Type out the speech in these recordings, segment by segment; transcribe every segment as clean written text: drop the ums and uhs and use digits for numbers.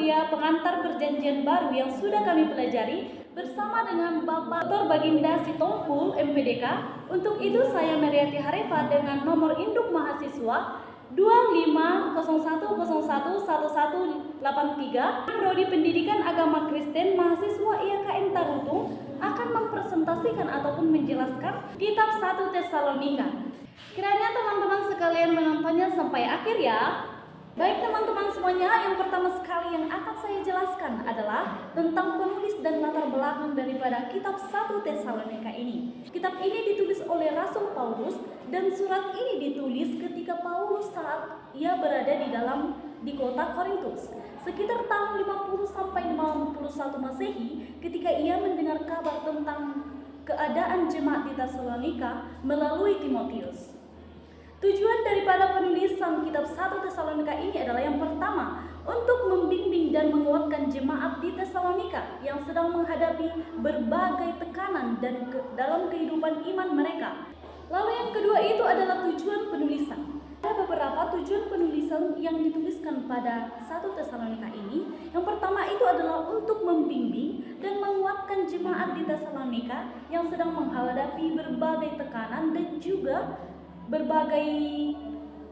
mulia pengantar perjanjian baru yang sudah kami pelajari bersama dengan Bapak Dr. Baginda Sitompul MPDK. Untuk itu saya Mariati Harefa dengan nomor induk mahasiswa 2501011183 Prodi Pendidikan Agama Kristen mahasiswa IAKN Tarutung akan mempresentasikan ataupun menjelaskan kitab 1 Tesalonika. Kiranya teman-teman sekalian menontonnya sampai akhir ya. Baik teman-teman semuanya, yang pertama sekali yang akan saya jelaskan adalah tentang penulis dan latar belakang daripada kitab 1 Tesalonika ini. Kitab ini ditulis oleh Rasul Paulus dan surat ini ditulis ketika Paulus saat ia berada di kota Korintus. Sekitar tahun 50 sampai 51 Masehi ketika ia mendengar kabar tentang keadaan jemaat di Tesalonika melalui Timotius. Tujuan daripada penulisan kitab 1 Tesalonika ini adalah yang pertama, untuk membimbing dan menguatkan jemaat di Tesalonika yang sedang menghadapi berbagai tekanan dan dalam kehidupan iman mereka. Lalu yang kedua itu adalah tujuan penulisan. Ada beberapa tujuan penulisan yang dituliskan pada 1 Tesalonika ini. Yang pertama itu adalah untuk membimbing dan menguatkan jemaat di Tesalonika yang sedang menghadapi berbagai tekanan dan juga berbagai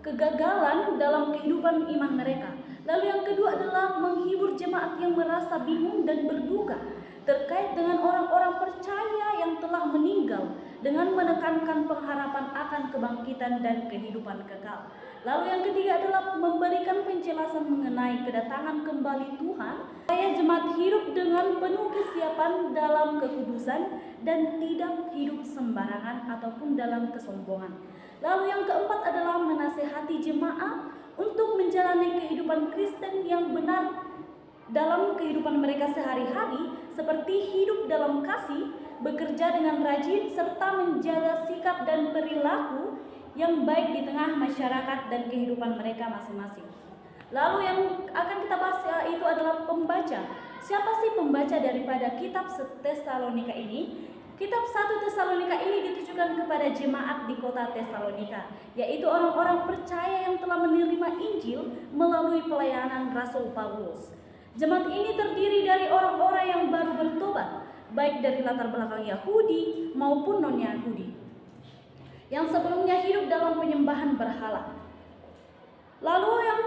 kegagalan dalam kehidupan iman mereka. Lalu yang kedua adalah menghibur jemaat yang merasa bingung dan berduka terkait dengan orang-orang percaya yang telah meninggal dengan menekankan pengharapan akan kebangkitan dan kehidupan kekal. Lalu yang ketiga adalah memberikan penjelasan mengenai kedatangan kembali Tuhan supaya jemaat hidup dengan penuh kesiapan dalam kekudusan dan tidak hidup sembarangan ataupun dalam kesombongan. Lalu yang keempat adalah menasehati jemaat untuk menjalani kehidupan Kristen yang benar dalam kehidupan mereka sehari-hari, seperti hidup dalam kasih, bekerja dengan rajin, serta menjaga sikap dan perilaku yang baik di tengah masyarakat dan kehidupan mereka masing-masing. Lalu yang akan kita bahas itu adalah pembaca. Siapa sih pembaca daripada kitab Tesalonika ini? Kitab 1 Tesalonika ini ditujukan kepada jemaat di kota Tesalonika, yaitu orang-orang percaya yang telah menerima Injil melalui pelayanan Rasul Paulus. Jemaat ini terdiri dari orang-orang yang baru bertobat, baik dari latar belakang Yahudi maupun non-Yahudi, yang sebelumnya hidup dalam penyembahan berhala. Lalu yang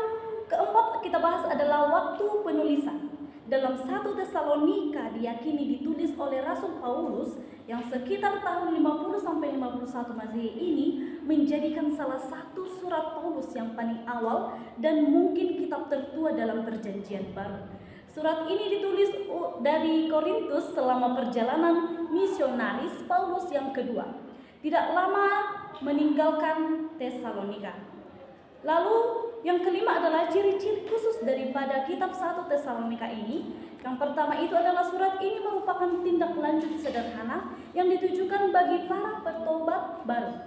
keempat kita bahas adalah waktu penulisan. Dalam 1 Tesalonika diyakini ditulis oleh Rasul Paulus yang sekitar tahun 50 sampai 51 Masehi ini menjadikan salah satu surat Paulus yang paling awal dan mungkin kitab tertua dalam perjanjian baru. Surat ini ditulis dari Korintus selama perjalanan misionaris Paulus yang kedua. Tidak lama meninggalkan Tesalonika. Lalu yang kelima adalah ciri-ciri khusus daripada kitab 1 Tesalonika ini. Yang pertama itu adalah surat ini merupakan tindak lanjut sederhana yang ditujukan bagi para petobat baru.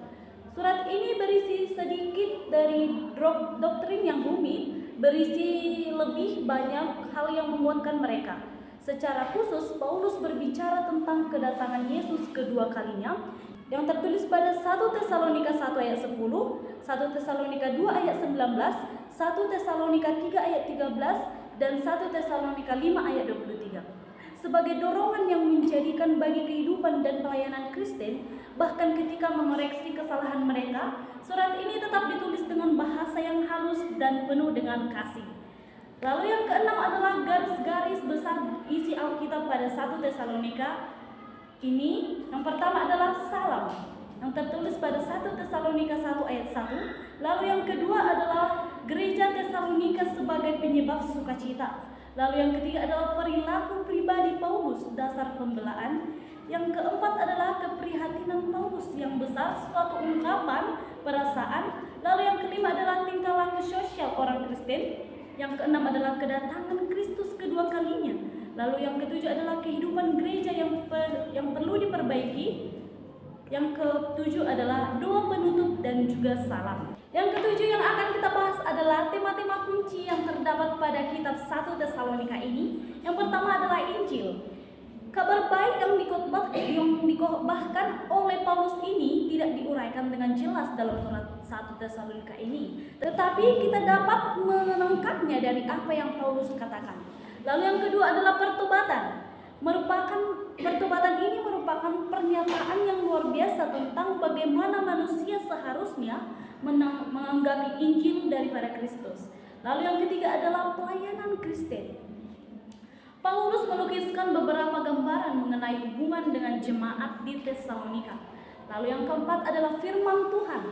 Surat ini berisi sedikit dari doktrin yang rumit, berisi lebih banyak hal yang menguatkan mereka. Secara khusus Paulus berbicara tentang kedatangan Yesus kedua kalinya yang tertulis pada 1 Tesalonika 1 ayat 10, 1 Tesalonika 2 ayat 19, 1 Tesalonika 3 ayat 13, dan 1 Tesalonika 5 ayat 23. Sebagai dorongan yang menjadikan bagi kehidupan dan pelayanan Kristen, bahkan ketika mengoreksi kesalahan mereka, surat ini tetap ditulis dengan bahasa yang halus dan penuh dengan kasih. Lalu yang keenam adalah garis-garis besar isi Alkitab pada 1 Tesalonika ini. Yang pertama adalah salam yang tertulis pada 1 Tesalonika 1 ayat 1. Lalu yang kedua adalah gereja Tesalonika sebagai penyebab sukacita. Lalu yang ketiga adalah perilaku pribadi Paulus, dasar pembelaan. Yang keempat adalah keprihatinan Paulus yang besar, suatu ungkapan perasaan. Lalu yang kelima adalah tingkah laku sosial orang Kristen. Yang keenam adalah kedatangan Kristus kedua kalinya. Lalu yang ketujuh adalah kehidupan gereja yang perlu diperbaiki. Yang ketujuh adalah doa penutup dan juga salam. Yang ketujuh yang akan kita bahas adalah tema-tema kunci yang terdapat pada kitab 1 Tesalonika ini. Yang pertama adalah Injil. Kabar baik yang dikotbahkan oleh Paulus ini tidak diuraikan dengan jelas dalam surat 1 Tesalonika ini, tetapi kita dapat menangkapnya dari apa yang Paulus katakan. Lalu yang kedua adalah pertobatan. Pertobatan ini merupakan pernyataan yang luar biasa tentang bagaimana manusia seharusnya menanggapi Injil daripada Kristus. Lalu yang ketiga adalah pelayanan Kristen. Paulus melukiskan beberapa gambaran mengenai hubungan dengan jemaat di Tesalonika. Lalu yang keempat adalah firman Tuhan.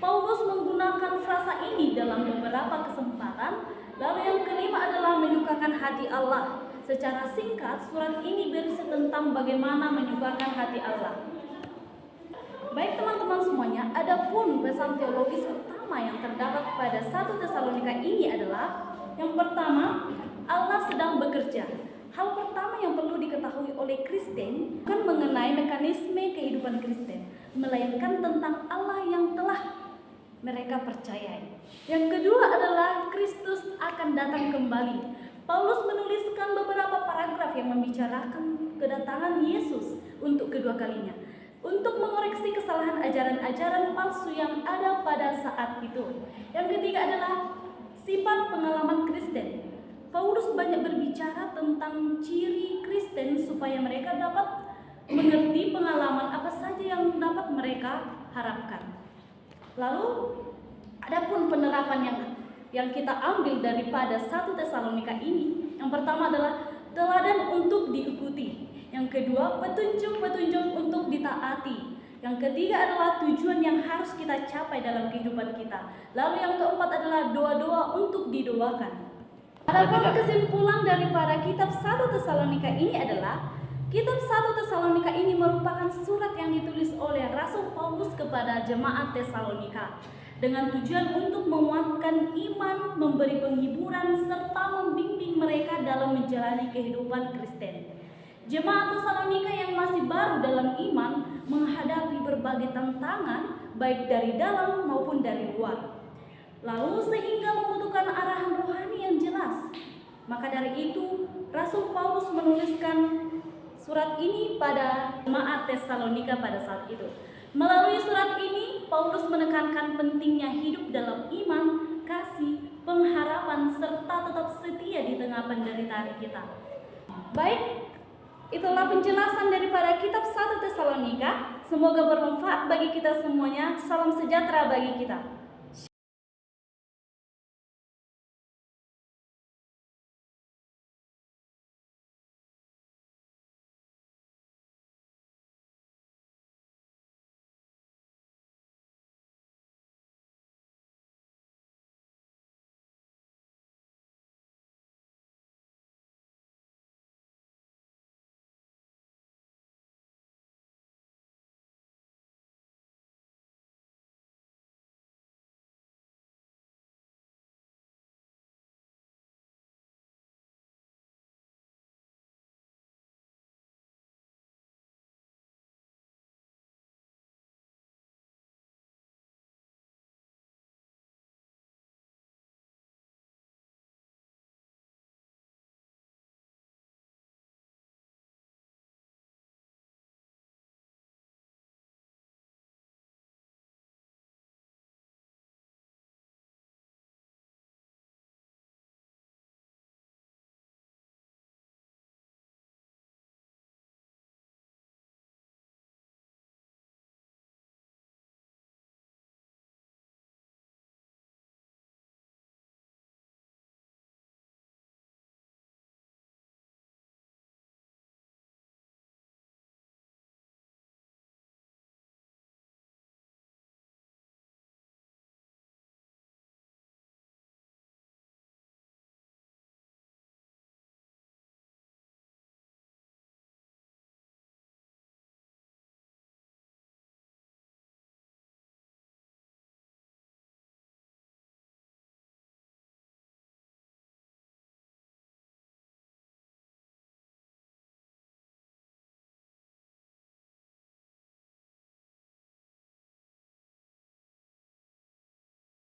Paulus menggunakan frasa ini dalam beberapa kesempatan. Lalu yang kelima adalah menyukakan hati Allah. Secara singkat, surat ini berisi tentang bagaimana menyukakan hati Allah. Baik teman-teman semuanya, adapun pesan teologis utama yang terdapat pada 1 Tesalonika ini adalah yang pertama, Allah sedang bekerja. Hal pertama yang perlu diketahui oleh Kristen bukan mengenai mekanisme kehidupan Kristen, melainkan tentang Allah yang telah mereka percayai. Yang kedua adalah Kristus akan datang kembali. Paulus menuliskan beberapa paragraf yang membicarakan kedatangan Yesus untuk kedua kalinya, untuk mengoreksi kesalahan ajaran-ajaran palsu yang ada pada saat itu. Yang ketiga adalah sifat pengalaman Kristen. Paulus banyak berbicara tentang ciri Kristen supaya mereka dapat mengerti pengalaman apa saja yang dapat mereka harapkan. Lalu, adapun penerapan yang kita ambil daripada 1 Tesalonika ini, yang pertama adalah teladan untuk diikuti. Yang kedua, petunjuk-petunjuk untuk ditaati. Yang ketiga adalah tujuan yang harus kita capai dalam kehidupan kita. Lalu yang keempat adalah doa-doa untuk didoakan. Adapun kesimpulan daripada kitab 1 Tesalonika ini adalah kitab 1 Tesalonika ini merupakan surat yang ditulis oleh Rasul Paulus kepada jemaat Tesalonika dengan tujuan untuk menguatkan iman, memberi penghiburan, serta membimbing mereka dalam menjalani kehidupan Kristen. Jemaat Tesalonika yang masih baru dalam iman menghadapi berbagai tantangan baik dari dalam maupun dari luar. Lalu sehingga membutuhkan arahan rohani yang jelas. Maka dari itu, Rasul Paulus menuliskan surat ini pada jemaat Tesalonika pada saat itu. Melalui surat ini, Paulus menekankan pentingnya hidup dalam iman, kasih, pengharapan, serta tetap setia di tengah penderitaan kita. Baik, itulah penjelasan daripada kitab 1 Tesalonika. Semoga bermanfaat bagi kita semuanya. Salam sejahtera bagi kita.